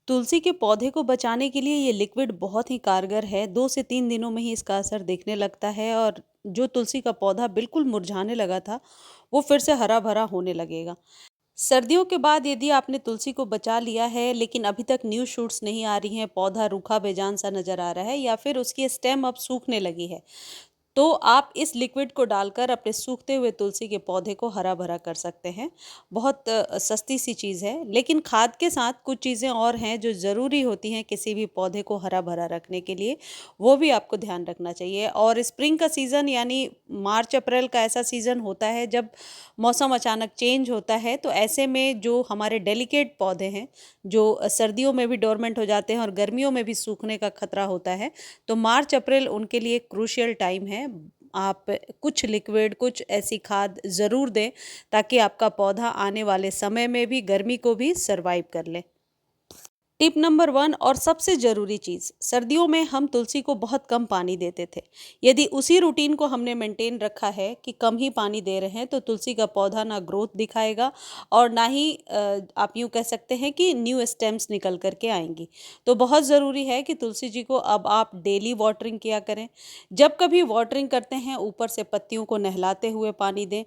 तुलसी के पौधे को बचाने के लिए ये लिक्विड बहुत ही कारगर है। 2 से 3 दिनों में ही इसका असर दिखने लगता है और जो तुलसी का पौधा बिल्कुल मुरझाने लगा था, वो फिर से हरा-भरा होने लगेगा। सर्दियों के बाद यदि आपने तुलसी को बचा लिया है, लेकिन अभी तक न्यू शूट्स नहीं आ रही हैं, पौधा रूखा बेजान-सा नज़र आ रहा है या फिर उसकी स्टेम अब सूखने लगी है, तो आप इस लिक्विड को डालकर अपने सूखते हुए तुलसी के पौधे को हरा-भरा कर सकते हैं। बहुत सस्ती सी चीज़ है, लेकिन खाद के साथ कुछ चीज़ें और हैं जो ज़रूरी होती हैं किसी भी पौधे को हरा-भरा रखने के लिए, वो भी आपको ध्यान रखना चाहिए। और स्प्रिंग का सीज़न यानी मार्च-अप्रैल का ऐसा सीज़न होता है जब मौसम अचानक चेंज होता है, तो ऐसे में जो हमारे डेलिकेट पौधे हैं, जो सर्दियों में भी डोरमेंट हो जाते हैं और गर्मियों में भी सूखने का खतरा होता है, तो मार्च-अप्रैल उनके लिए क्रूशियल टाइम है। आप कुछ लिक्विड, कुछ ऐसी खाद ज़रूर दें ताकि आपका पौधा आने वाले समय में भी गर्मी को भी सर्वाइव कर ले। टिप नंबर 1 और सबसे ज़रूरी चीज़, सर्दियों में हम तुलसी को बहुत कम पानी देते थे। यदि उसी रूटीन को हमने मेंटेन रखा है कि कम ही पानी दे रहे हैं, तो तुलसी का पौधा ना ग्रोथ दिखाएगा और ना ही आप यूँ कह सकते हैं कि न्यू स्टेम्स निकल कर के आएँगी। तो बहुत ज़रूरी है कि तुलसी जी को अब आप डेली वाटरिंग किया करें। जब कभी वाटरिंग करते हैं, ऊपर से पत्तियों को नहलाते हुए पानी दें।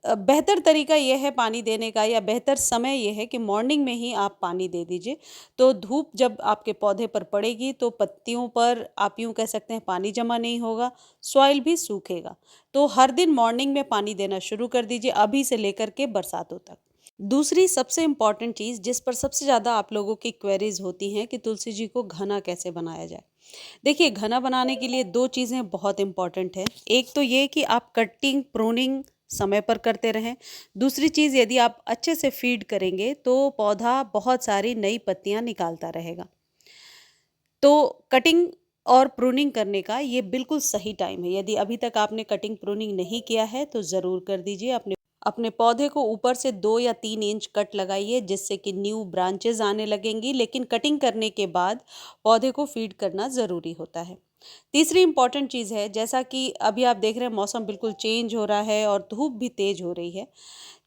बेहतर तरीका ये है पानी देने का या बेहतर समय ये है कि मॉर्निंग में ही आप पानी दे दीजिए। तो धूप जब आपके पौधे पर पड़ेगी तो पत्तियों पर आप यूँ कह सकते हैं पानी जमा नहीं होगा, सॉइल भी सूखेगा। तो हर दिन मॉर्निंग में पानी देना शुरू कर दीजिए अभी से लेकर के बरसातों तक। दूसरी सबसे इम्पॉर्टेंट चीज़ जिस पर सबसे ज़्यादा आप लोगों की क्वेरीज होती हैं कि तुलसी जी को घना कैसे बनाया जाए। देखिए, घना बनाने के लिए 2 चीज़ें बहुत इम्पॉर्टेंट हैं। एक तो ये कि आप कटिंग, प्रूनिंग समय पर करते रहें। दूसरी चीज़, यदि आप अच्छे से फीड करेंगे तो पौधा बहुत सारी नई पत्तियाँ निकालता रहेगा। तो कटिंग और प्रूनिंग करने का ये बिल्कुल सही टाइम है। यदि अभी तक आपने कटिंग प्रूनिंग नहीं किया है तो ज़रूर कर दीजिए। अपने अपने पौधे को ऊपर से 2 या 3 इंच कट लगाइए जिससे कि न्यू ब्रांचेस आने लगेंगी, लेकिन कटिंग करने के बाद पौधे को फीड करना ज़रूरी होता है। तीसरी इम्पॉर्टेंट चीज़ है, जैसा कि अभी आप देख रहे हैं मौसम बिल्कुल चेंज हो रहा है और धूप भी तेज़ हो रही है।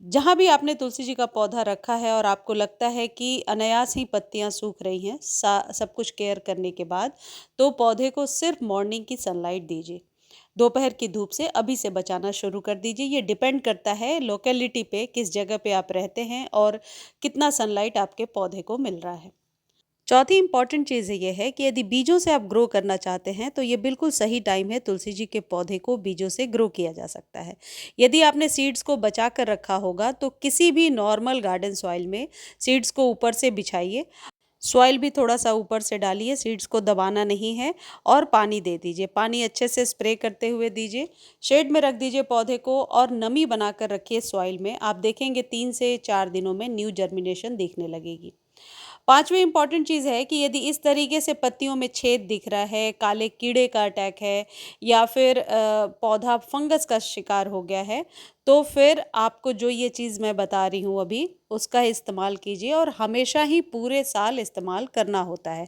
जहाँ भी आपने तुलसी जी का पौधा रखा है और आपको लगता है कि अनायास ही पत्तियाँ सूख रही हैं सब कुछ केयर करने के बाद, तो पौधे को सिर्फ मॉर्निंग की सनलाइट दीजिए। दोपहर की धूप से अभी से बचाना शुरू कर दीजिए। ये डिपेंड करता है लोकेलिटी पे, किस जगह पे आप रहते हैं और कितना सनलाइट आपके पौधे को मिल रहा है। चौथी इंपॉर्टेंट चीज़ ये है कि यदि बीजों से आप ग्रो करना चाहते हैं तो ये बिल्कुल सही टाइम है, तुलसी जी के पौधे को बीजों से ग्रो किया जा सकता है। यदि आपने सीड्स को बचा कर रखा होगा तो किसी भी नॉर्मल गार्डन सॉइल में सीड्स को ऊपर से बिछाइए। सॉइल भी थोड़ा सा ऊपर से डालिए, सीड्स को दबाना नहीं है और पानी दे दीजिए। पानी अच्छे से स्प्रे करते हुए दीजिए। शेड में रख दीजिए पौधे को और नमी बनाकर रखिए सॉइल में। आप देखेंगे 3 से 4 दिनों में न्यू जर्मिनेशन दिखने लगेगी। पांचवी इंपॉर्टेंट चीज़ है कि यदि इस तरीके से पत्तियों में छेद दिख रहा है, काले कीड़े का अटैक है या फिर पौधा फंगस का शिकार हो गया है, तो फिर आपको जो ये चीज़ मैं बता रही हूँ अभी, उसका इस्तेमाल कीजिए और हमेशा ही पूरे साल इस्तेमाल करना होता है।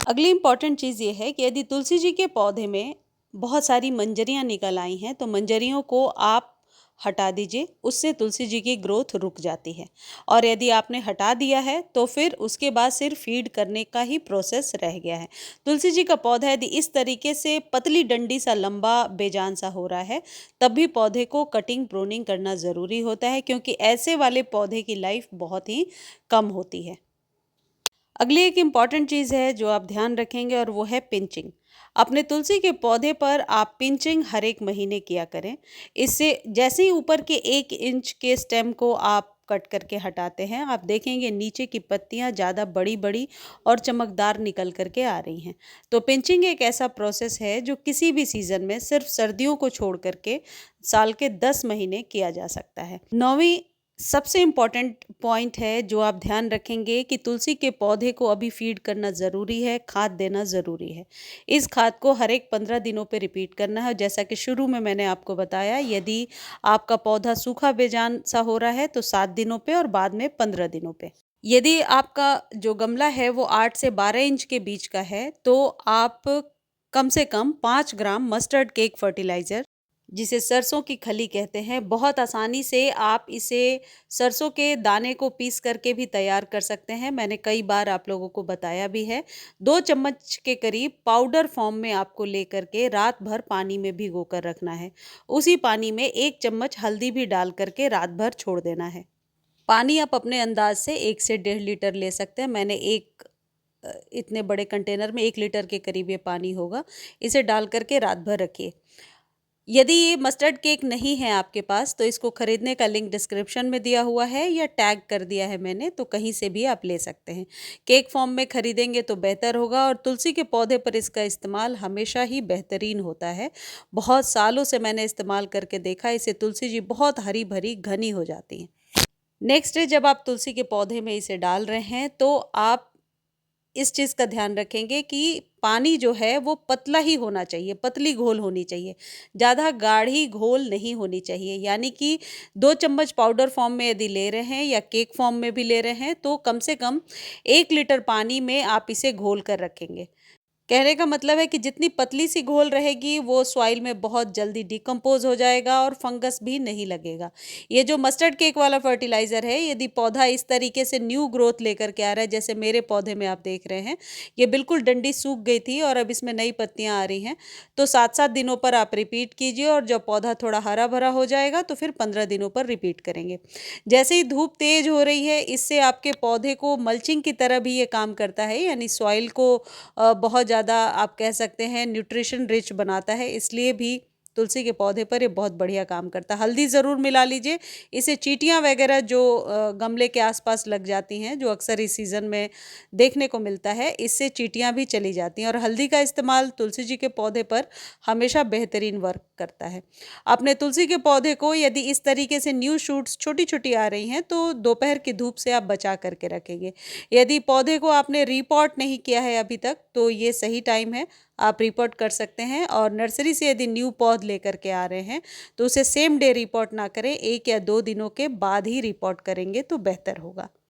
अगली इम्पॉर्टेंट चीज़ ये है कि यदि तुलसी जी के पौधे में बहुत सारी मंजरियाँ निकल आई हैं, तो मंजरियों को आप हटा दीजिए, उससे तुलसी जी की ग्रोथ रुक जाती है। और यदि आपने हटा दिया है तो फिर उसके बाद सिर्फ फीड करने का ही प्रोसेस रह गया है। तुलसी जी का पौधा यदि इस तरीके से पतली डंडी सा लंबा बेजान सा हो रहा है, तब भी पौधे को कटिंग प्रूनिंग करना ज़रूरी होता है, क्योंकि ऐसे वाले पौधे की लाइफ बहुत ही कम होती है। अगली एक इम्पॉर्टेंट चीज़ है जो आप ध्यान रखेंगे और वो है पिंचिंग। अपने तुलसी के पौधे पर आप पिंचिंग हर एक महीने किया करें। इससे जैसे ही ऊपर के 1 इंच के स्टेम को आप कट करके हटाते हैं, आप देखेंगे नीचे की पत्तियां ज़्यादा बड़ी बड़ी और चमकदार निकल करके आ रही हैं। तो पिंचिंग एक ऐसा प्रोसेस है जो किसी भी सीज़न में सिर्फ सर्दियों को छोड़ करके साल के 10 महीने किया जा सकता है। 9वीं सबसे इम्पॉर्टेंट पॉइंट है जो आप ध्यान रखेंगे कि तुलसी के पौधे को अभी फीड करना ज़रूरी है, खाद देना ज़रूरी है। इस खाद को हर एक 15 दिनों पे रिपीट करना है। जैसा कि शुरू में मैंने आपको बताया, यदि आपका पौधा सूखा बेजान सा हो रहा है तो 7 दिनों पे और बाद में 15 दिनों पे। यदि आपका जो गमला है वो 8 से 12 इंच के बीच का है तो आप कम से कम 5 ग्राम मस्टर्ड केक फर्टिलाइज़र जिसे सरसों की खली कहते हैं। बहुत आसानी से आप इसे सरसों के दाने को पीस करके भी तैयार कर सकते हैं। मैंने कई बार आप लोगों को बताया भी है। 2 चम्मच के करीब पाउडर फॉर्म में आपको लेकर के रात भर पानी में भिगो कर रखना है। उसी पानी में 1 चम्मच हल्दी भी डाल करके रात भर छोड़ देना है। पानी आप अपने अंदाज से 1 से 1.5 लीटर ले सकते हैं। मैंने इतने बड़े कंटेनर में 1 लीटर के करीब ये पानी होगा। इसे डाल करके रात भर रखिए। यदि ये मस्टर्ड केक नहीं है आपके पास तो इसको खरीदने का लिंक डिस्क्रिप्शन में दिया हुआ है या टैग कर दिया है मैंने, तो कहीं से भी आप ले सकते हैं। केक फॉर्म में खरीदेंगे तो बेहतर होगा और तुलसी के पौधे पर इसका इस्तेमाल हमेशा ही बेहतरीन होता है। बहुत सालों से मैंने इस्तेमाल करके देखा, इससे तुलसी जी बहुत हरी भरी घनी हो जाती हैं। नेक्स्ट डे जब आप तुलसी के पौधे में इसे डाल रहे हैं तो आप इस चीज़ का ध्यान रखेंगे कि पानी जो है वो पतला ही होना चाहिए, पतली घोल होनी चाहिए, ज़्यादा गाढ़ी घोल नहीं होनी चाहिए। यानी कि 2 चम्मच पाउडर फॉर्म में यदि ले रहे हैं या केक फॉर्म में भी ले रहे हैं तो कम से कम 1 लीटर पानी में आप इसे घोल कर रखेंगे। कहने का मतलब है कि जितनी पतली सी घोल रहेगी वो सॉइल में बहुत जल्दी डिकम्पोज हो जाएगा और फंगस भी नहीं लगेगा। ये जो मस्टर्ड केक वाला फर्टिलाइज़र है, यदि पौधा इस तरीके से न्यू ग्रोथ लेकर के आ रहा है, जैसे मेरे पौधे में आप देख रहे हैं, ये बिल्कुल डंडी सूख गई थी और अब इसमें नई पत्तियां आ रही हैं। तो 7-7 दिनों पर आप रिपीट कीजिए और जब पौधा थोड़ा हरा भरा हो जाएगा तो फिर 15 दिनों पर रिपीट करेंगे। जैसे ही धूप तेज हो रही है, इससे आपके पौधे को मल्चिंग की तरह भी ये काम करता है, यानी सॉइल को बहुत ज़्यादा आप कह सकते हैं न्यूट्रिशन रिच बनाता है, इसलिए भी तुलसी के पौधे पर ये बहुत बढ़िया काम करता है। हल्दी ज़रूर मिला लीजिए। इससे चींटियाँ वगैरह जो गमले के आसपास लग जाती हैं, जो अक्सर इस सीज़न में देखने को मिलता है, इससे चींटियाँ भी चली जाती हैं और हल्दी का इस्तेमाल तुलसी जी के पौधे पर हमेशा बेहतरीन वर्क करता है। अपने तुलसी के पौधे को यदि इस तरीके से न्यू शूट्स छोटी-छोटी आ रही हैं तो दोपहर की धूप से आप बचा करके रखेंगे। यदि पौधे को आपने रीपॉट नहीं किया है अभी तक तो ये सही टाइम है, आप रीपॉट कर सकते हैं। और नर्सरी से यदि न्यू पौध लेकर के आ रहे हैं तो उसे सेम डे रीपॉट ना करें, 1 या 2 दिनों के बाद ही रीपॉट करेंगे तो बेहतर होगा।